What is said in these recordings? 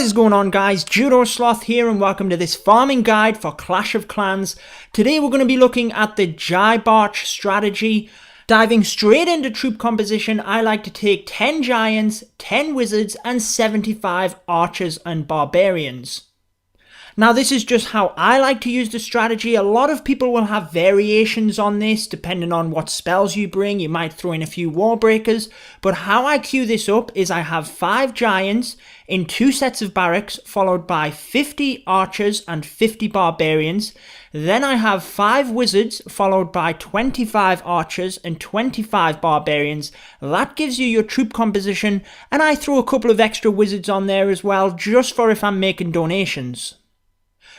is going on, guys? Judo Sloth here and welcome to this farming guide for Clash of Clans. Today we're going to be looking at the GiBarch Strategy. Diving straight into troop composition, I like to take 10 giants, 10 wizards and 75 archers and barbarians. Now this is just how I like to use the strategy. A lot of people will have variations on this depending on what spells you bring. You might throw in a few wall breakers, but how I queue this up is I have 5 giants in 2 sets of barracks followed by 50 archers and 50 barbarians. Then I have 5 wizards followed by 25 archers and 25 barbarians. That gives you your troop composition, and I throw a couple of extra wizards on there as well just for if I'm making donations.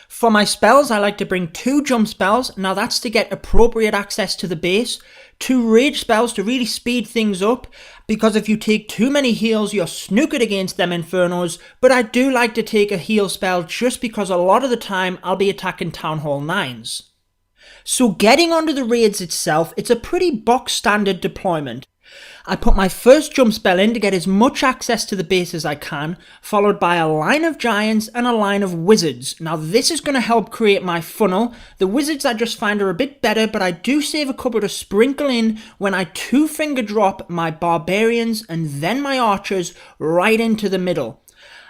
For my spells, I like to bring 2 jump spells. Now that's to get appropriate access to the base. 2 rage spells to really speed things up, because if you take too many heals, you're snookered against them infernos. But I do like to take a heal spell just because a lot of the time I'll be attacking Town Hall 9s. So getting onto the raids itself, it's a pretty box standard deployment. I put my first jump spell in to get as much access to the base as I can, followed by a line of giants and a line of wizards. Now this is going to help create my funnel. The wizards I just find are a bit better, but I do save a couple to sprinkle in when I 2-finger drop my barbarians and then my archers right into the middle.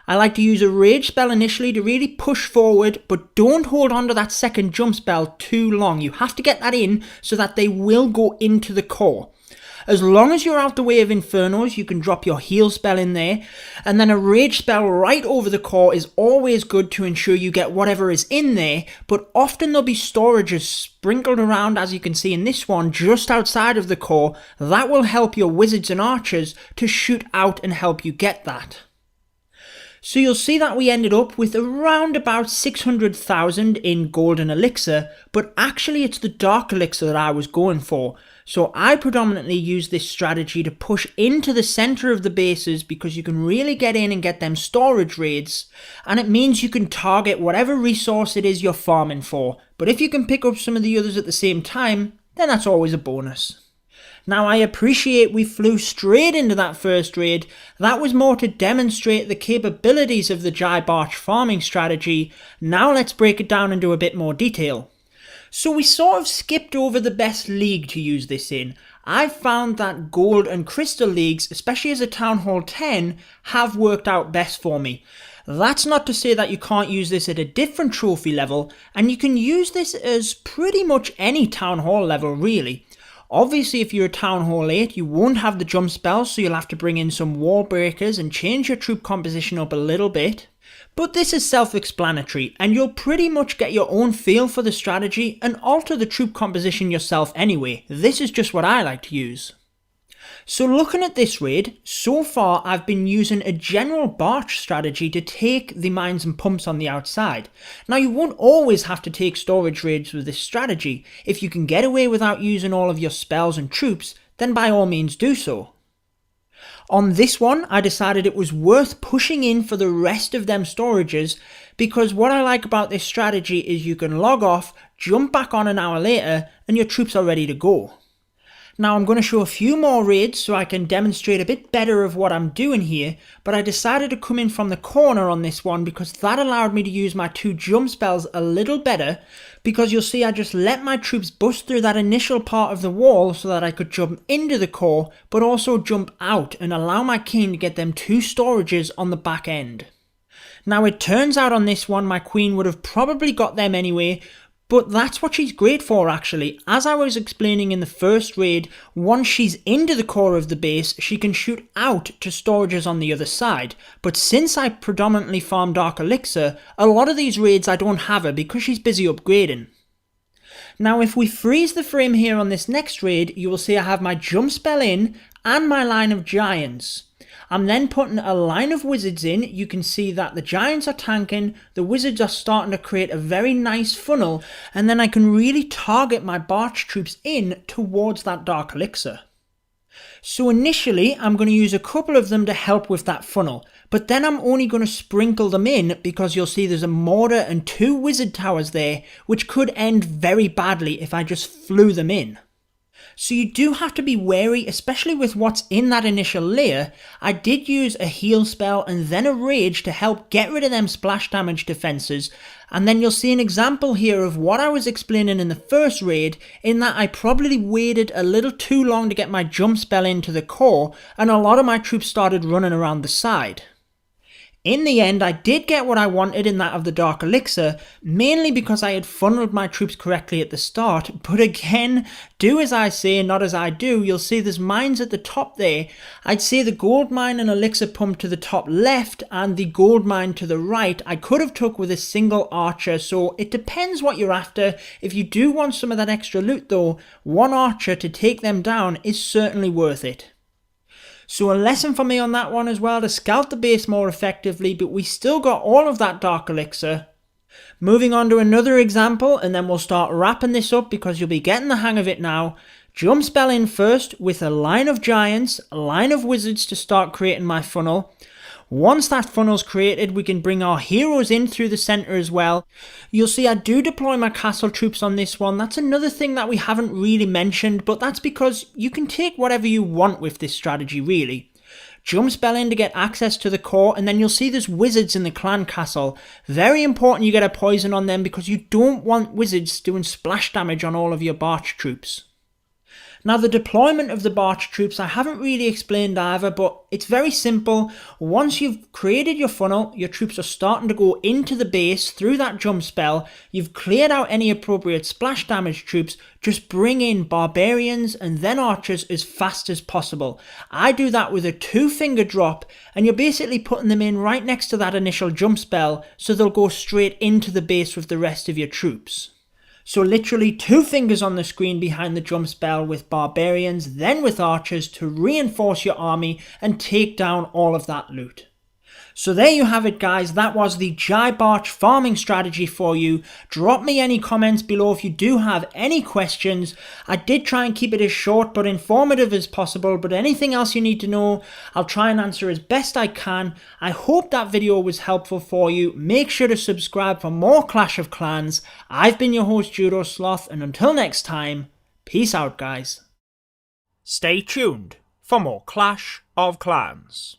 I like to use a rage spell initially to really push forward, but don't hold on to that second jump spell too long. You have to get that in so that they will go into the core. As long as you're out the way of infernos, you can drop your heal spell in there, and then a rage spell right over the core is always good to ensure you get whatever is in there, but often there'll be storages sprinkled around, as you can see in this one, just outside of the core. That will help your wizards and archers to shoot out and help you get that. So you'll see that we ended up with around about 600,000 in golden elixir, but actually it's the dark elixir that I was going for. So I predominantly use this strategy to push into the center of the bases because you can really get in and get them storage raids, and it means you can target whatever resource it is you're farming for. But if you can pick up some of the others at the same time, then that's always a bonus. Now I appreciate we flew straight into that first raid. That was more to demonstrate the capabilities of the GiBarch farming strategy. Now let's break it down into a bit more detail. So we sort of skipped over the best league to use this in. I found that gold and crystal leagues, especially as a Town Hall 10, have worked out best for me. That's not to say that you can't use this at a different trophy level, and you can use this as pretty much any Town Hall level really. Obviously if you're a Town Hall 8 you won't have the jump spells, so you'll have to bring in some wall breakers and change your troop composition up a little bit. But this is self-explanatory and you'll pretty much get your own feel for the strategy and alter the troop composition yourself anyway. This is just what I like to use. So looking at this raid, so far I've been using a general barch strategy to take the mines and pumps on the outside. Now you won't always have to take storage raids with this strategy. If you can get away without using all of your spells and troops, then by all means do so. On this one, I decided it was worth pushing in for the rest of them storages, because what I like about this strategy is you can log off, jump back on an hour later, and your troops are ready to go. Now I'm going to show a few more raids so I can demonstrate a bit better of what I'm doing here, but I decided to come in from the corner on this one because that allowed me to use my 2 jump spells a little better, because you'll see I just let my troops bust through that initial part of the wall so that I could jump into the core, but also jump out and allow my king to get them 2 storages on the back end. Now it turns out on this one my queen would have probably got them anyway, but that's what she's great for actually. As I was explaining in the first raid, once she's into the core of the base, she can shoot out to storages on the other side. But since I predominantly farm Dark Elixir, a lot of these raids I don't have her because she's busy upgrading. Now if we freeze the frame here on this next raid, you will see I have my jump spell in and my line of giants. I'm then putting a line of wizards in. You can see that the giants are tanking, the wizards are starting to create a very nice funnel, and then I can really target my barch troops in towards that dark elixir. So initially I'm going to use a couple of them to help with that funnel, but then I'm only going to sprinkle them in because you'll see there's a mortar and 2 wizard towers there, which could end very badly if I just flew them in. So you do have to be wary, especially with what's in that initial layer. I did use a heal spell and then a rage to help get rid of them splash damage defenses, and then you'll see an example here of what I was explaining in the first raid, in that I probably waited a little too long to get my jump spell into the core, and a lot of my troops started running around the side. In the end, I did get what I wanted in that of the Dark Elixir, mainly because I had funneled my troops correctly at the start, but again, do as I say, not as I do. You'll see there's mines at the top there. I'd say the gold mine and elixir pump to the top left and the gold mine to the right I could have took with a single archer, so it depends what you're after. If you do want some of that extra loot though, one archer to take them down is certainly worth it. So a lesson for me on that one as well, to scout the base more effectively, but we still got all of that Dark Elixir. Moving on to another example, and then we'll start wrapping this up because you'll be getting the hang of it now. Jump spell in first with a line of giants, a line of wizards to start creating my funnel. Once that funnel's created, we can bring our heroes in through the centre as well. You'll see I do deploy my castle troops on this one. That's another thing that we haven't really mentioned, but that's because you can take whatever you want with this strategy really. Jump spell in to get access to the core, and then you'll see there's wizards in the clan castle. Very important you get a poison on them because you don't want wizards doing splash damage on all of your Barch troops. Now the deployment of the Barch troops I haven't really explained either, but it's very simple. Once you've created your funnel, your troops are starting to go into the base through that jump spell, you've cleared out any appropriate splash damage troops, just bring in barbarians and then archers as fast as possible. I do that with a 2-finger drop, and you're basically putting them in right next to that initial jump spell, so they'll go straight into the base with the rest of your troops. So literally 2 fingers on the screen behind the jump spell with barbarians, then with archers to reinforce your army and take down all of that loot. So there you have it guys, that was the GiBarch farming strategy for you. Drop me any comments below if you do have any questions. I did try and keep it as short but informative as possible, but anything else you need to know, I'll try and answer as best I can. I hope that video was helpful for you. Make sure to subscribe for more Clash of Clans. I've been your host Judo Sloth, and until next time, peace out guys. Stay tuned for more Clash of Clans.